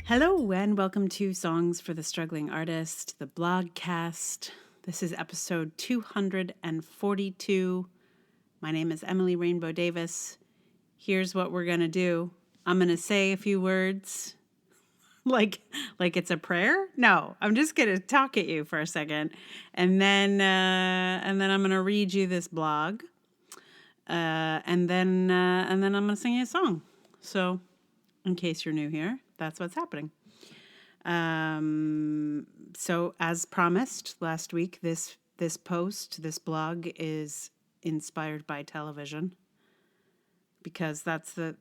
Hello and welcome to Songs for the Struggling Artist, the blogcast. This is episode 242. My name is Emily Rainbow Davis. Here's what we're going to do. I'm going to say a few words like it's a prayer. No, I'm just going to talk at you for a second. And then I'm going to read you this blog. And then I'm going to sing you a song. So in case you're new here, that's what's happening. So as promised last week, this blog is inspired by television because that's the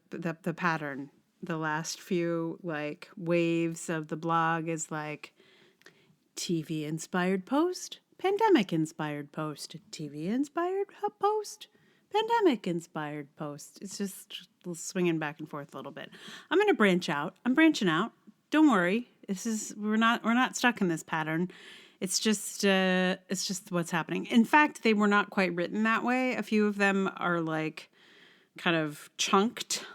pattern. The last few waves of the blog is TV inspired post, pandemic inspired post, TV inspired post, pandemic inspired post. It's just swinging back and forth a little bit. I'm going to branch out. I'm branching out. Don't worry. We're not stuck in this pattern. It's just what's happening. In fact, they were not quite written that way. A few of them are kind of chunked.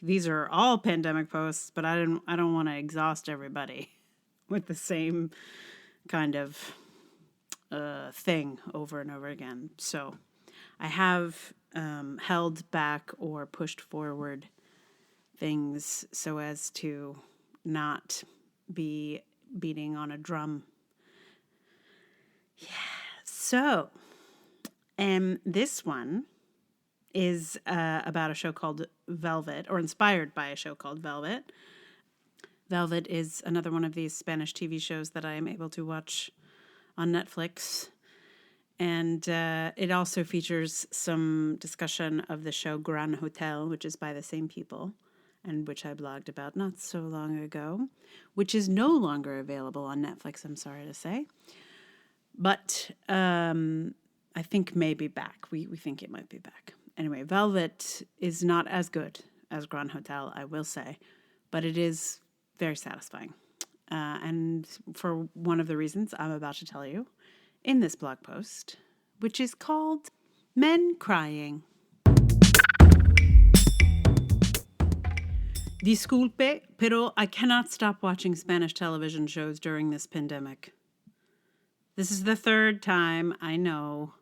These are all pandemic posts, but I don't want to exhaust everybody with the same kind of thing over and over again. So I have held back or pushed forward things so as to not be beating on a drum. Yeah. So, this one is about a show called Velvet, or inspired by a show called Velvet. Velvet is another one of these Spanish TV shows that I am able to watch on Netflix. And it also features some discussion of the show Gran Hotel, which is by the same people, and which I blogged about not so long ago, which is no longer available on Netflix, I'm sorry to say. But I think maybe back. We think it might be back. Anyway, Velvet is not as good as Gran Hotel, I will say, but it is very satisfying. And for one of the reasons I'm about to tell you in this blog post, which is called Men Crying. Disculpe, pero I cannot stop watching Spanish television shows during this pandemic. This is the third time, I know,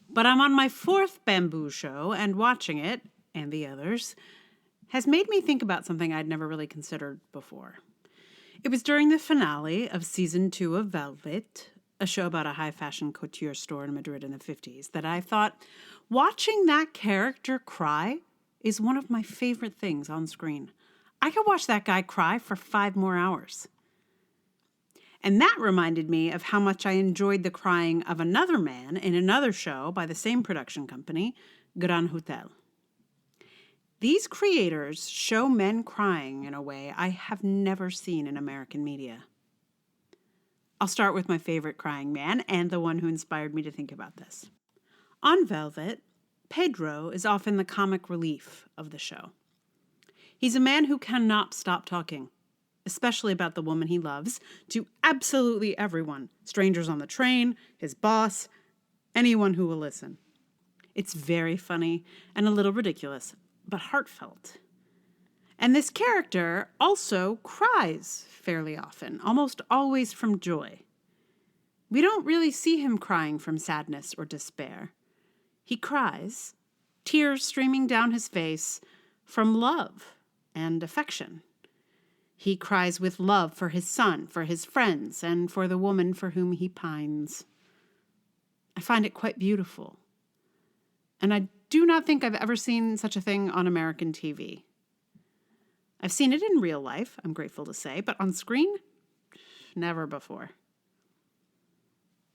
but I'm on my fourth bamboo show, and watching it, and the others, has made me think about something I'd never really considered before. It was during the finale of season 2 of Velvet, a show about a high-fashion couture store in Madrid in the 50s, that I thought, watching that character cry is one of my favorite things on screen. I could watch that guy cry for 5 more hours. And that reminded me of how much I enjoyed the crying of another man in another show by the same production company, Gran Hotel. These creators show men crying in a way I have never seen in American media. I'll start with my favorite crying man and the one who inspired me to think about this. On Velvet, Pedro is often the comic relief of the show. He's a man who cannot stop talking, especially about the woman he loves, to absolutely everyone, strangers on the train, his boss, anyone who will listen. It's very funny and a little ridiculous, but heartfelt. And this character also cries fairly often, almost always from joy. We don't really see him crying from sadness or despair. He cries, tears streaming down his face, from love and affection. He cries with love for his son, for his friends, and for the woman for whom he pines. I find it quite beautiful. And I do not think I've ever seen such a thing on American TV. I've seen it in real life, I'm grateful to say, but on screen, never before.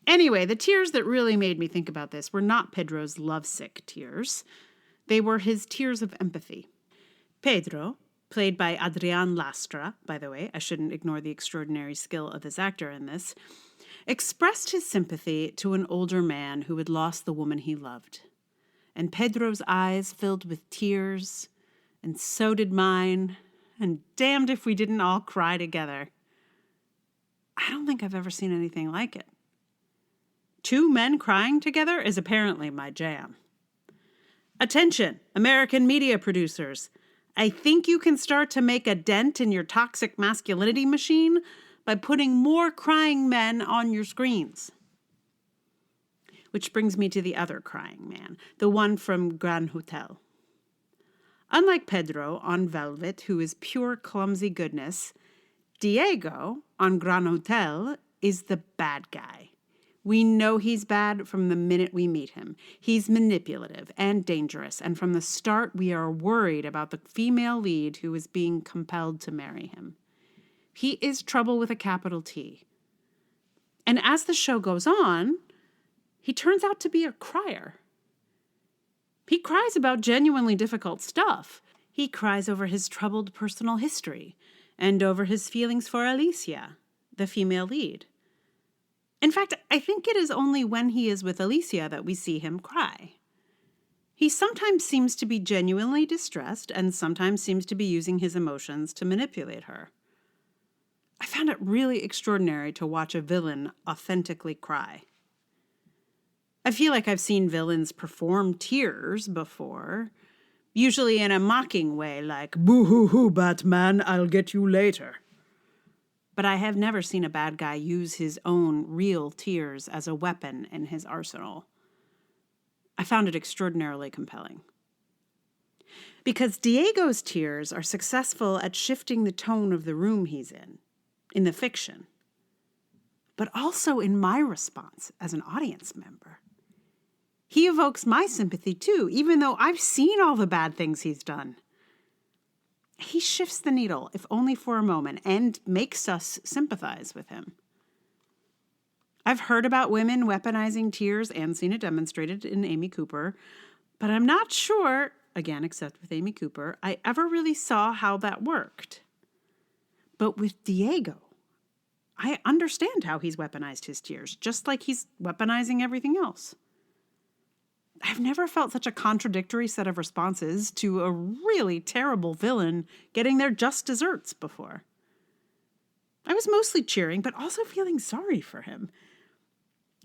Anyway, the tears that really made me think about this were not Pedro's lovesick tears. They were his tears of empathy. Pedro, played by Adrián Lastra, by the way, I shouldn't ignore the extraordinary skill of this actor in this, expressed his sympathy to an older man who had lost the woman he loved. And Pedro's eyes filled with tears, and so did mine, and damned if we didn't all cry together. I don't think I've ever seen anything like it. 2 men crying together is apparently my jam. Attention, American media producers. I think you can start to make a dent in your toxic masculinity machine by putting more crying men on your screens. Which brings me to the other crying man, the one from Gran Hotel. Unlike Pedro on Velvet, who is pure clumsy goodness, Diego on Gran Hotel is the bad guy. We know he's bad from the minute we meet him. He's manipulative and dangerous, and from the start we are worried about the female lead who is being compelled to marry him. He is trouble with a capital T. And as the show goes on, he turns out to be a crier. He cries about genuinely difficult stuff. He cries over his troubled personal history and over his feelings for Alicia, the female lead. In fact, I think it is only when he is with Alicia that we see him cry. He sometimes seems to be genuinely distressed and sometimes seems to be using his emotions to manipulate her. I found it really extraordinary to watch a villain authentically cry. I feel like I've seen villains perform tears before, usually in a mocking way like, "Boo-hoo-hoo, Batman, I'll get you later." But I have never seen a bad guy use his own real tears as a weapon in his arsenal. I found it extraordinarily compelling. Because Diego's tears are successful at shifting the tone of the room he's in the fiction, but also in my response as an audience member. He evokes my sympathy too, even though I've seen all the bad things he's done. He shifts the needle, if only for a moment, and makes us sympathize with him. I've heard about women weaponizing tears and seen it demonstrated in Amy Cooper, but I'm not sure, again, except with Amy Cooper, I ever really saw how that worked. But with Diego, I understand how he's weaponized his tears, just like he's weaponizing everything else. I've never felt such a contradictory set of responses to a really terrible villain getting their just desserts before. I was mostly cheering, but also feeling sorry for him.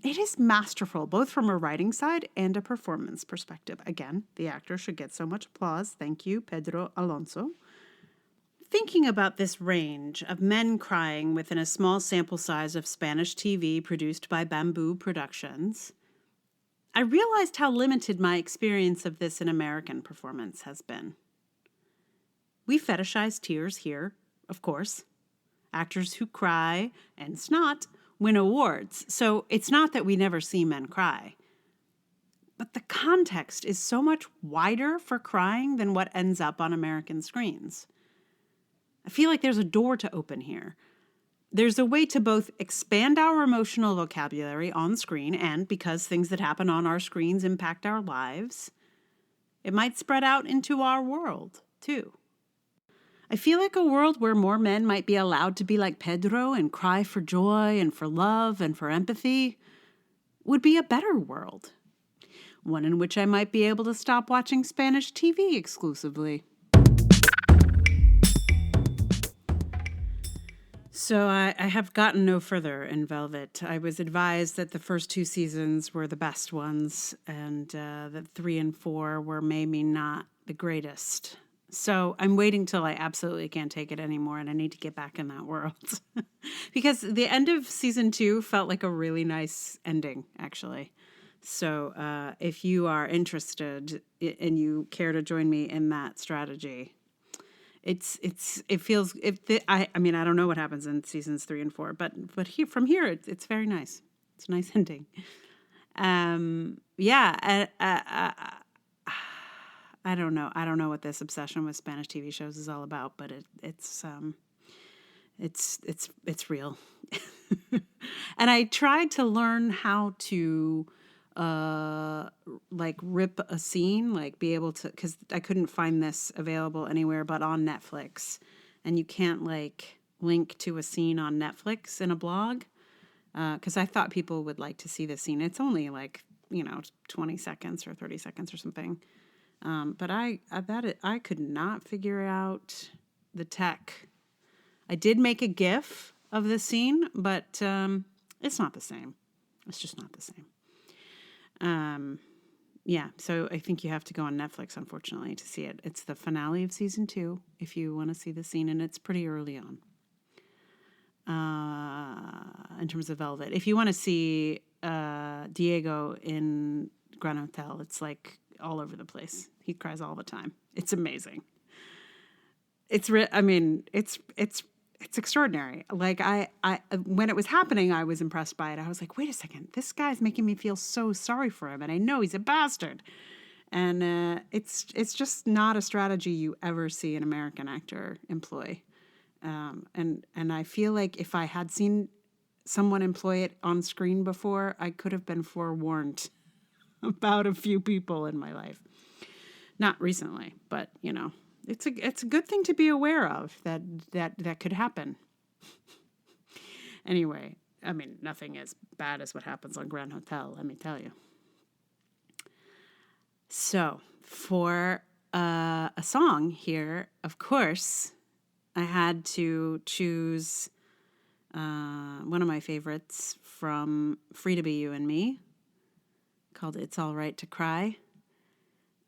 It is masterful, both from a writing side and a performance perspective. Again, the actor should get so much applause. Thank you, Pedro Alonso. Thinking about this range of men crying within a small sample size of Spanish TV produced by Bamboo Productions, I realized how limited my experience of this in American performance has been. We fetishize tears here, of course. Actors who cry and snot win awards, so it's not that we never see men cry. But the context is so much wider for crying than what ends up on American screens. I feel like there's a door to open here. There's a way to both expand our emotional vocabulary on screen and, because things that happen on our screens impact our lives, it might spread out into our world, too. I feel like a world where more men might be allowed to be like Pedro and cry for joy and for love and for empathy would be a better world. One in which I might be able to stop watching Spanish TV exclusively. So I have gotten no further in Velvet. I was advised that the first 2 seasons were the best ones and that 3 and 4 were maybe not the greatest. So I'm waiting till I absolutely can't take it anymore and I need to get back in that world. Because the end of season 2 felt like a really nice ending, actually. So if you are interested and you care to join me in that strategy, it feels, I don't know what happens in seasons 3 and 4, but from here it's very nice. It's a nice ending. I don't know. I don't know what this obsession with Spanish TV shows is all about, but it's real. And I tried to learn how to rip a scene, be able to, because I couldn't find this available anywhere but on Netflix, and you can't link to a scene on Netflix in a blog, because I thought people would like to see the scene. It's only 20 seconds or 30 seconds or something, but I could not figure out the tech. I did make a GIF of the scene, but it's not the same. It's just not the same. yeah, so I think you have to go on Netflix, unfortunately, to see it. It's the finale of season 2, if you want to see the scene, and it's pretty early on. In terms of Velvet. If you want to see Diego in Grand Hotel, it's like all over the place. He cries all the time. It's amazing. It's extraordinary. Like I when it was happening, I was impressed by it. I was like, wait a second, this guy's making me feel so sorry for him, and I know he's a bastard. And it's just not a strategy you ever see an American actor employ. And I feel like if I had seen someone employ it on screen before, I could have been forewarned about a few people in my life. Not recently, but it's a good thing to be aware of that could happen. Anyway, I mean, nothing as bad as what happens on Grand Hotel, let me tell you. So, for a song here, of course, I had to choose one of my favorites from Free to Be You and Me, called It's All Right to Cry.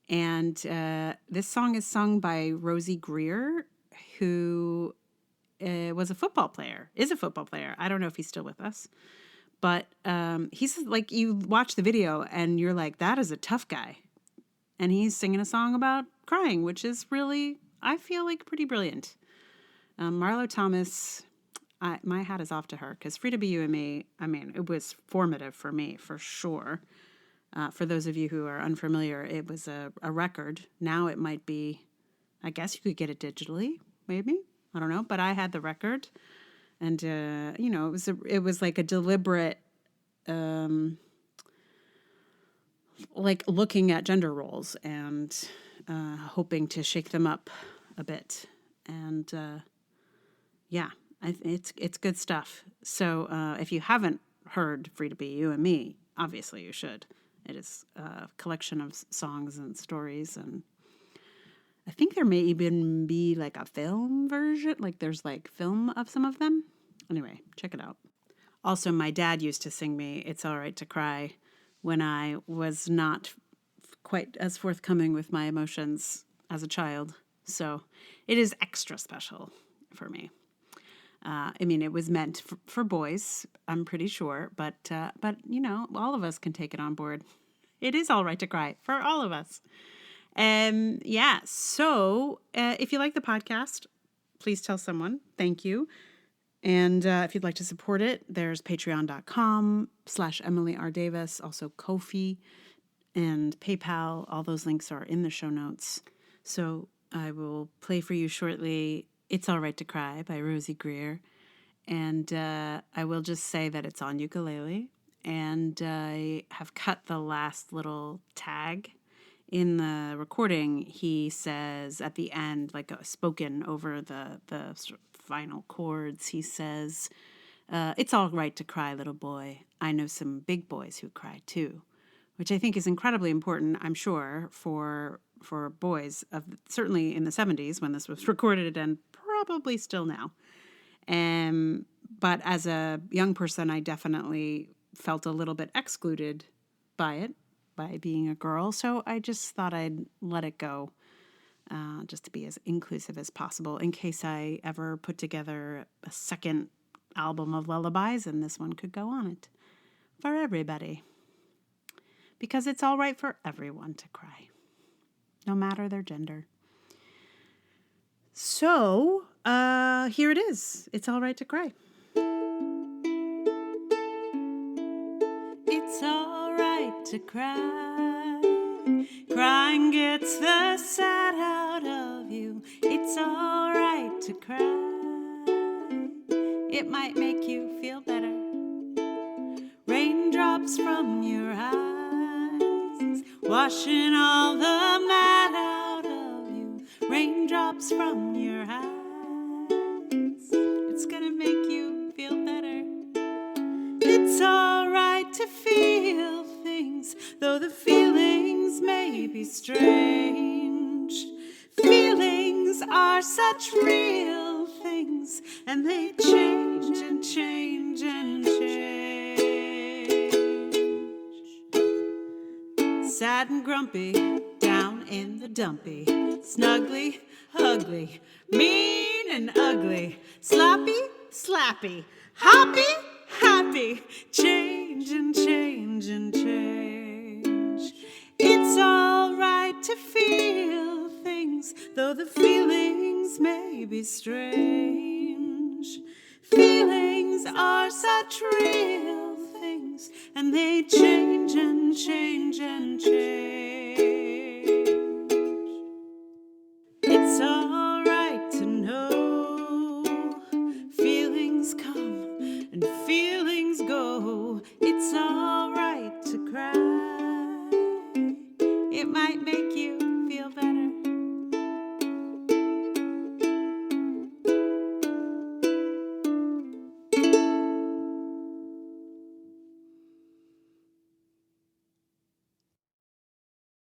And this song is sung by Rosie Greer, who is a football player. I don't know if he's still with us. But he's like, you watch the video and you're like, that is a tough guy. And he's singing a song about crying, which is really, I feel like, pretty brilliant. Marlo Thomas, my hat is off to her, because Free to Be You and Me, I mean, it was formative for me, for sure. For those of you who are unfamiliar, it was a record. Now it might be, I guess you could get it digitally, maybe. I don't know, but I had the record. And, it was like a deliberate, like looking at gender roles and hoping to shake them up a bit. And it's good stuff. So if you haven't heard Free to Be You and Me, obviously you should. It is a collection of songs and stories, and I think there may even be like a film version, like there's like film of some of them. Anyway, check it out. Also, my dad used to sing me It's All Right to Cry when I was not quite as forthcoming with my emotions as a child. So it is extra special for me. It was meant for boys, I'm pretty sure, but all of us can take it on board. It is all right to cry for all of us. So if you like the podcast, please tell someone. Thank you. And if you'd like to support it, there's patreon.com/Emily R. Davis, also Ko-fi and PayPal. All those links are in the show notes. So I will play for you shortly It's All Right to Cry by Rosie Greer. And I will just say that it's on ukulele. And I have cut the last little tag in the recording. He says at the end, like spoken over the final chords, he says, it's all right to cry, little boy. I know some big boys who cry too, which I think is incredibly important, I'm sure, for boys of certainly in the 70s when this was recorded, and probably still now. But as a young person, I definitely felt a little bit excluded by it, by being a girl. So I just thought I'd let it go, just to be as inclusive as possible in case I ever put together a second album of lullabies, and this one could go on it for everybody. Because it's all right for everyone to cry, no matter their gender. So, here it is. It's all right to cry. It's all right to cry. Crying gets the sad out of you. It's all right to cry. It might make you feel better. Raindrops from your eyes, washing all the mad out of you. Raindrops from your eyes. It's gonna make you feel better. It's all right to feel things, though the feelings may be strange. Feelings are such real things, and they change and change and change. sad and grumpy, down in the dumpy, snuggly, ugly, mean and ugly, sloppy, slappy, hoppy, happy, change and change and change. It's all right to feel things, though the feelings may be strange. Feelings are such real things, and they change and change and change. It's all right to know feelings come and feelings go. It's all right to cry. It might make you